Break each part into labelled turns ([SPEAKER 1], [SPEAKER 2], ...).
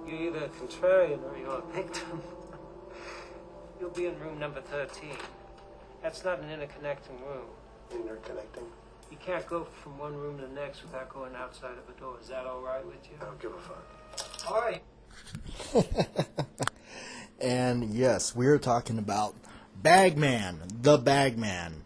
[SPEAKER 1] You're either a contrarian or you're a victim. You'll be in room number 13. That's not an interconnecting room.
[SPEAKER 2] Interconnecting?
[SPEAKER 1] You can't go from one room to the next without going outside of a door. Is that all right with you?
[SPEAKER 2] I don't give a fuck.
[SPEAKER 1] All right.
[SPEAKER 3] And yes, we're talking about Bagman, The Bagman.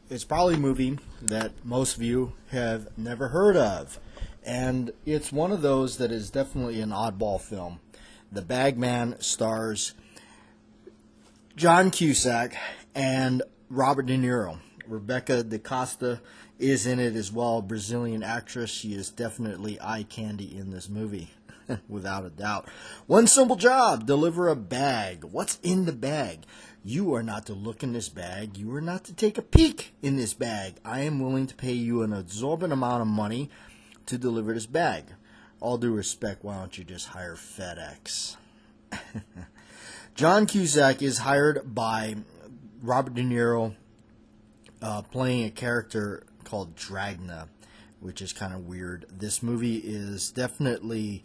[SPEAKER 3] It's probably a movie that most of you have never heard of. And it's one of those that is definitely an oddball film. The Bagman stars John Cusack and Robert De Niro. Rebecca da Costa is in it as well, Brazilian actress. She is definitely eye candy in this movie, without a doubt. One simple job, deliver a bag. What's in the bag? You are not to look in this bag. You are not to take a peek in this bag. I am willing to pay you an exorbitant amount of money to deliver this bag. All due respect, why don't you just hire FedEx? John Cusack is hired by Robert De Niro, playing a character called Dragna, which is kind of weird. This movie is definitely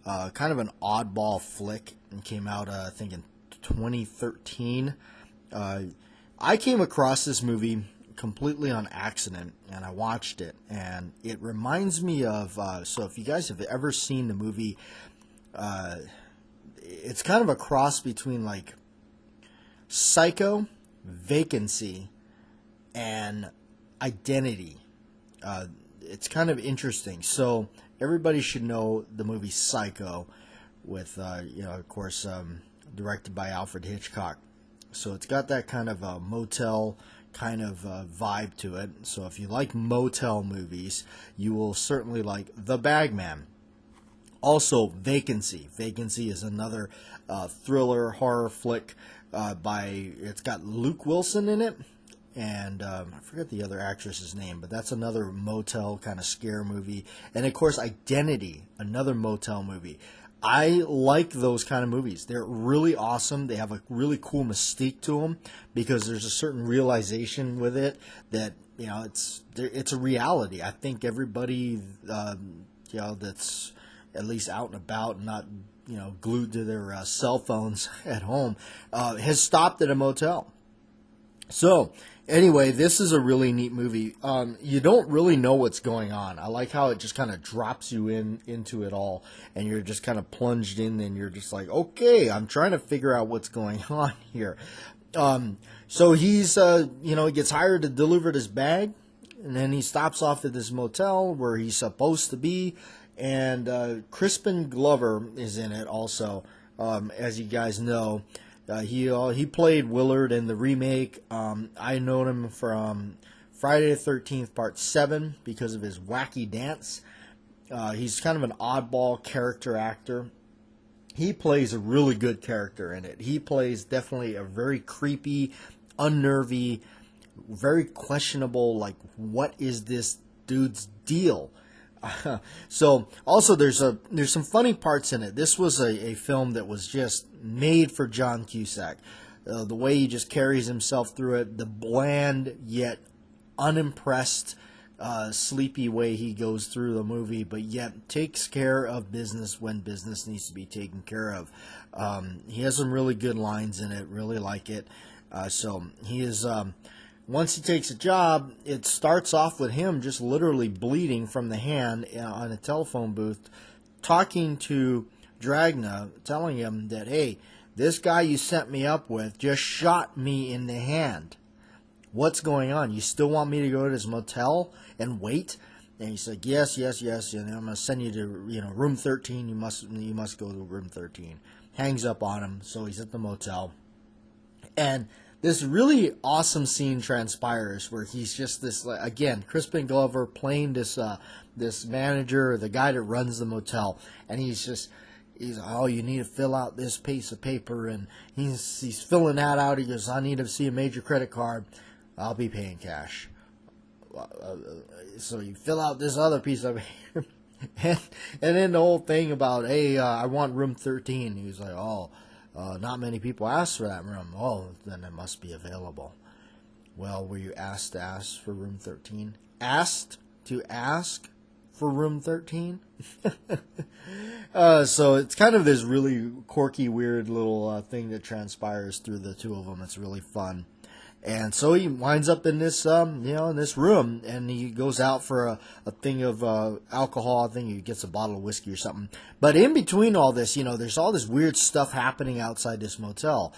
[SPEAKER 3] kind of an oddball flick and came out, I think, in 2013. I came across this movie completely on accident, and I watched it, and it reminds me of, so if you guys have ever seen the movie, it's kind of a cross between like Psycho, Vacancy, and Identity. It's kind of interesting. So everybody should know the movie Psycho, with of course, directed by Alfred Hitchcock. So it's got that kind of a motel kind of vibe to it. So if you like motel movies, you will certainly like The Bagman. Also, Vacancy. Vacancy is another thriller horror flick it's got Luke Wilson in it, and I forget the other actress's name, but that's another motel kind of scare movie. And of course, Identity, another motel movie. I like those kind of movies. They're really awesome. They have a really cool mystique to them because there's a certain realization with it that, it's a reality. I think everybody, that's at least out and about and not, glued to their cell phones at home, has stopped at a motel. So, anyway, this is a really neat movie. You don't really know what's going on. I like how it just kind of drops you into it all, and you're just kind of plunged in, and you're just like, okay, I'm trying to figure out what's going on here. So he's, he gets hired to deliver this bag, and then he stops off at this motel where he's supposed to be, and Crispin Glover is in it also, as you guys know. He played Willard in the remake. I know him from Friday the 13th Part 7 because of his wacky dance. He's kind of an oddball character actor. He plays a really good character in it. He plays definitely a very creepy, unnervy, very questionable, like, what is this dude's deal? So also there's some funny parts in it. This was a film that was just made for John Cusack. The way he just carries himself through it, the bland yet unimpressed, sleepy way he goes through the movie, but yet takes care of business when business needs to be taken care of. He has some really good lines in it. Really like it. So he is. Once he takes a job, it starts off with him just literally bleeding from the hand on a telephone booth, talking to Dragna, telling him that, hey, this guy you sent me up with just shot me in the hand. What's going on? You still want me to go to this motel and wait? And he's like, yes, and I'm going to send you to room 13. You must go to room 13. Hangs up on him, so he's at the motel. And this really awesome scene transpires where he's just this, again, Crispin Glover playing this manager, the guy that runs the motel, and he's oh, you need to fill out this piece of paper, and he's filling that out. He goes, I need to see a major credit card. I'll be paying cash. So you fill out this other piece of paper, and then the whole thing about, hey, I want room 13. He was like, oh. Not many people asked for that room. Oh, then it must be available. Well, were you asked to ask for room 13? Asked to ask for room 13. So it's kind of this really quirky, weird little thing that transpires through the two of them. It's really fun. And so he winds up in this, in this room, and he goes out for a thing of alcohol. I think he gets a bottle of whiskey or something. But in between all this, there's all this weird stuff happening outside this motel.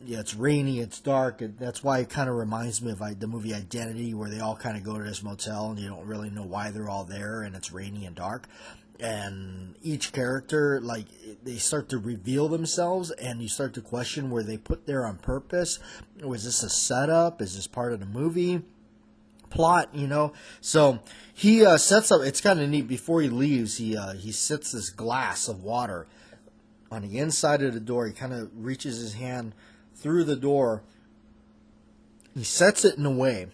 [SPEAKER 3] It's rainy, it's dark. That's why it kind of reminds me of the movie Identity, where they all kind of go to this motel, and you don't really know why they're all there, and it's rainy and dark. And each character, they start to reveal themselves, and you start to question, were they put there on purpose? Was this a setup? Is this part of the movie plot? So he sets up. It's kind of neat. Before he leaves, he sets this glass of water on the inside of the door. He kind of reaches his hand through the door. He sets it in a way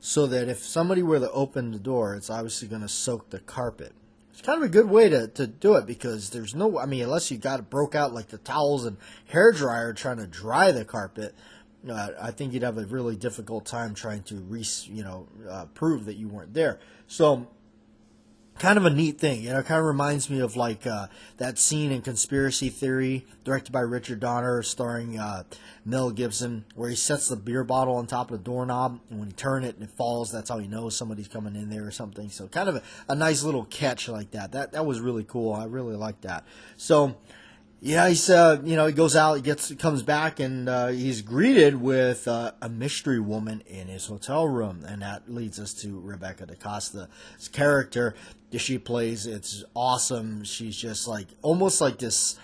[SPEAKER 3] so that if somebody were to open the door, it's obviously going to soak the carpet. It's kind of a good way to do it, because there's unless you broke out like the towels and hair dryer trying to dry the carpet, I think you'd have a really difficult time trying to prove that you weren't there. So, kind of a neat thing, kind of reminds me of that scene in Conspiracy Theory, directed by Richard Donner, starring Mel Gibson, where he sets the beer bottle on top of the doorknob, and when you turn it and it falls, that's how he knows somebody's coming in there or something. So kind of a nice little catch like that. That was really cool. I really like that. So yeah, he's he goes out, comes back, and he's greeted with a mystery woman in his hotel room, and that leads us to Rebecca DaCosta's character that she plays. It's awesome. She's just almost like this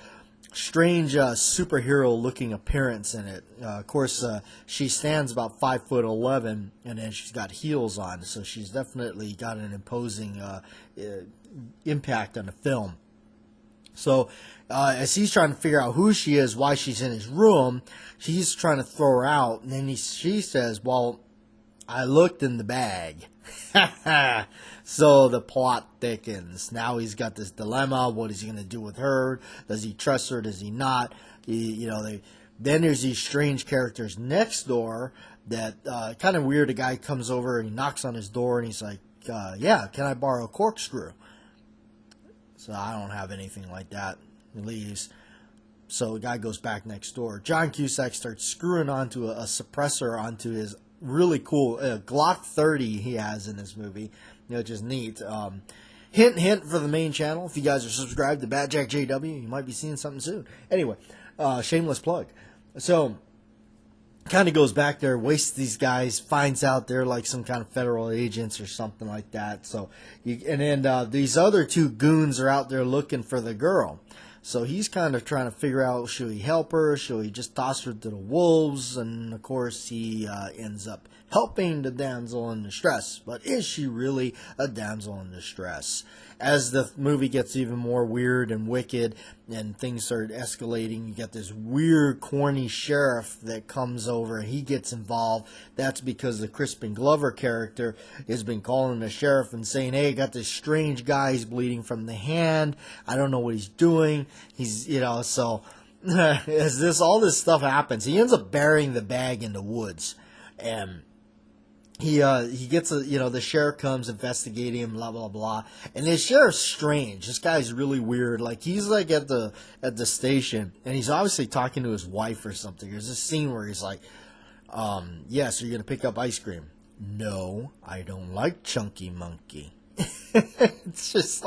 [SPEAKER 3] strange superhero looking appearance in it. Of course, she stands about 5'11", and then she's got heels on, so she's definitely got an imposing impact on the film. So as he's trying to figure out who she is, why she's in his room, he's trying to throw her out, and then she says, well, I looked in the bag. So the plot thickens. Now he's got this dilemma. What is he going to do with her? Does he trust her? Does he not? Then there's these strange characters next door that kind of weird. A guy comes over and he knocks on his door, and he's like, yeah, can I borrow a corkscrew? So I don't have anything like that. He leaves. So the guy goes back next door. John Cusack starts screwing onto a suppressor onto his really cool Glock 30 he has in this movie, which is neat. Hint for the main channel. If you guys are subscribed to Batjack JW, you might be seeing something soon. Anyway, shameless plug. So, kind of goes back there, wastes these guys, finds out they're like some kind of federal agents or something like that. So, and then these other two goons are out there looking for the girl. So he's kind of trying to figure out, should he help her? Should he just toss her to the wolves? And, of course, he ends up helping the damsel in distress. But is she really a damsel in distress? As the movie gets even more weird and wicked and things start escalating, you get this weird, corny sheriff that comes over and he gets involved. That's because the Crispin Glover character has been calling the sheriff and saying, hey, I got this strange guy, he's bleeding from the hand. I don't know what he's doing. He's, so as all this stuff happens, he ends up burying the bag in the woods. And he gets the sheriff comes investigating him, blah blah blah, and the sheriff's strange. This guy's really weird. He's at the station, and he's obviously talking to his wife or something. There's this scene where he's like, yes, are you gonna pick up ice cream? No, I don't like Chunky Monkey. It's just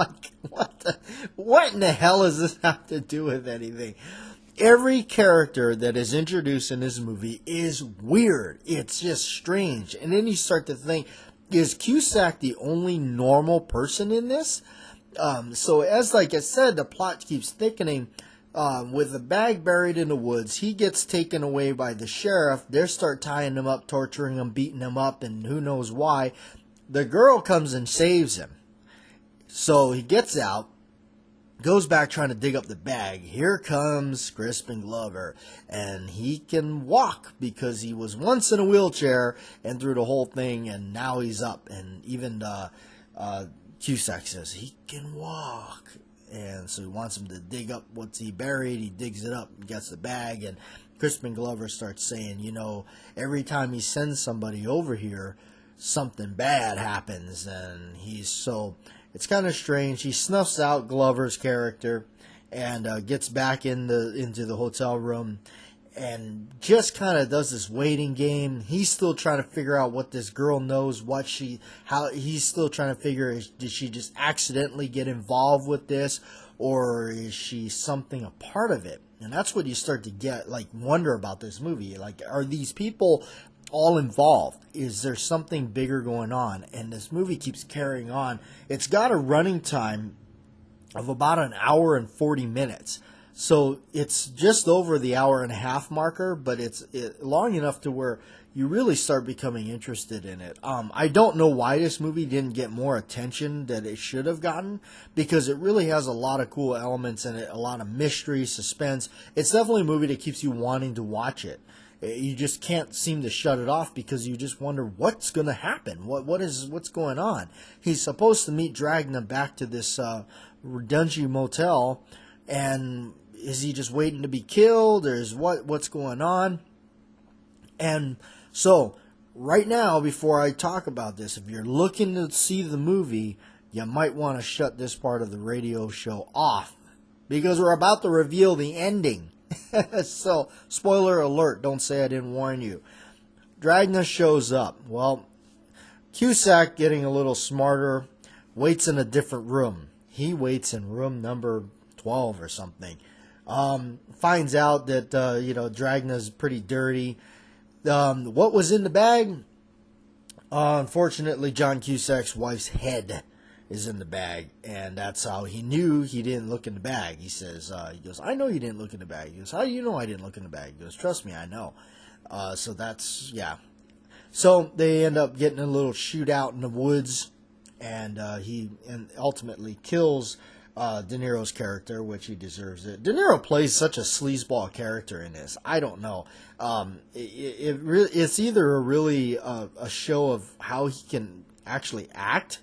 [SPEAKER 3] what in the hell does this have to do with anything? Every character that is introduced in this movie is weird. It's just strange. And then you start to think, is Cusack the only normal person in this? So as I said, the plot keeps thickening. With the bag buried in the woods, he gets taken away by the sheriff. They start tying him up, torturing him, beating him up, and who knows why. The girl comes and saves him. So he gets out. Goes back trying to dig up the bag. Here comes Crispin Glover, and he can walk because he was once in a wheelchair and through the whole thing, and now he's up. And even Cusack says he can walk, and so he wants him to dig up what's he buried. He digs it up, and gets the bag, and Crispin Glover starts saying, every time he sends somebody over here, something bad happens, and he's so. It's kind of strange. He snuffs out Glover's character and gets back into the hotel room and just kind of does this waiting game. He's still trying to figure out what this girl knows, he's still trying to figure, did she just accidentally get involved with this, or is she something a part of it? And that's what you start to get, like, wonder about this movie. Like, are these people all involved? Is there something bigger going on? And this movie keeps carrying on. It's got a running time of about an hour and 40 minutes. So it's just over the hour and a half marker, but it's long enough to where you really start becoming interested in it. I don't know why this movie didn't get more attention that it should have gotten, because it really has a lot of cool elements in it, a lot of mystery, suspense. It's definitely a movie that keeps you wanting to watch it. You just can't seem to shut it off because you just wonder what's going to happen. What's going on? He's supposed to meet Dragna back to this dungy motel, and is he just waiting to be killed, or is what's going on? And so, right now, before I talk about this, if you're looking to see the movie, you might want to shut this part of the radio show off, because we're about to reveal the ending. So, spoiler alert, don't say I didn't warn you. Dragna shows up. Well, Cusack, getting a little smarter, waits in a different room. He waits in room number 12 or something. Finds out that, Dragna's pretty dirty. What was in the bag? Unfortunately, John Cusack's wife's head is in the bag, and that's how he knew he didn't look in the bag. He says, I know you didn't look in the bag. He goes, how do you know I didn't look in the bag? He goes, trust me, I know. So that's, yeah. So they end up getting a little shootout in the woods, and he ultimately kills De Niro's character, which he deserves it. De Niro plays such a sleazeball character in this. I don't know. It's either a show of how he can actually act,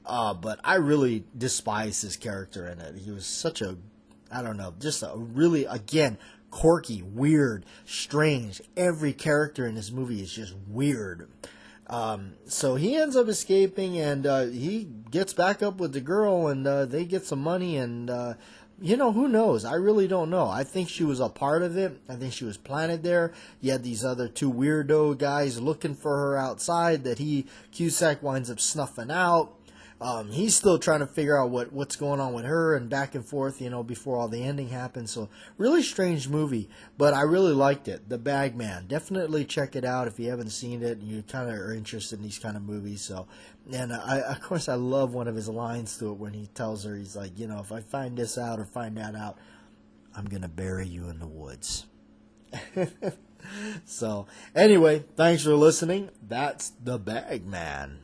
[SPEAKER 3] but I really despise his character in it. He was such just a really, again, quirky, weird, strange. Every character in this movie is just weird. So he ends up escaping, and he gets back up with the girl, and they get some money, and who knows? I really don't know. I think she was a part of it. I think she was planted there. You had these other two weirdo guys looking for her outside that Cusack winds up snuffing out. He's still trying to figure out what's going on with her, and back and forth, before all the ending happens. So, really strange movie, but I really liked it. The Bagman. Definitely check it out if you haven't seen it and you kind of are interested in these kind of movies. So, and of course, I love one of his lines to it when he tells her, he's like, if I find this out or find that out, I'm going to bury you in the woods. So, anyway, thanks for listening. That's The Bagman.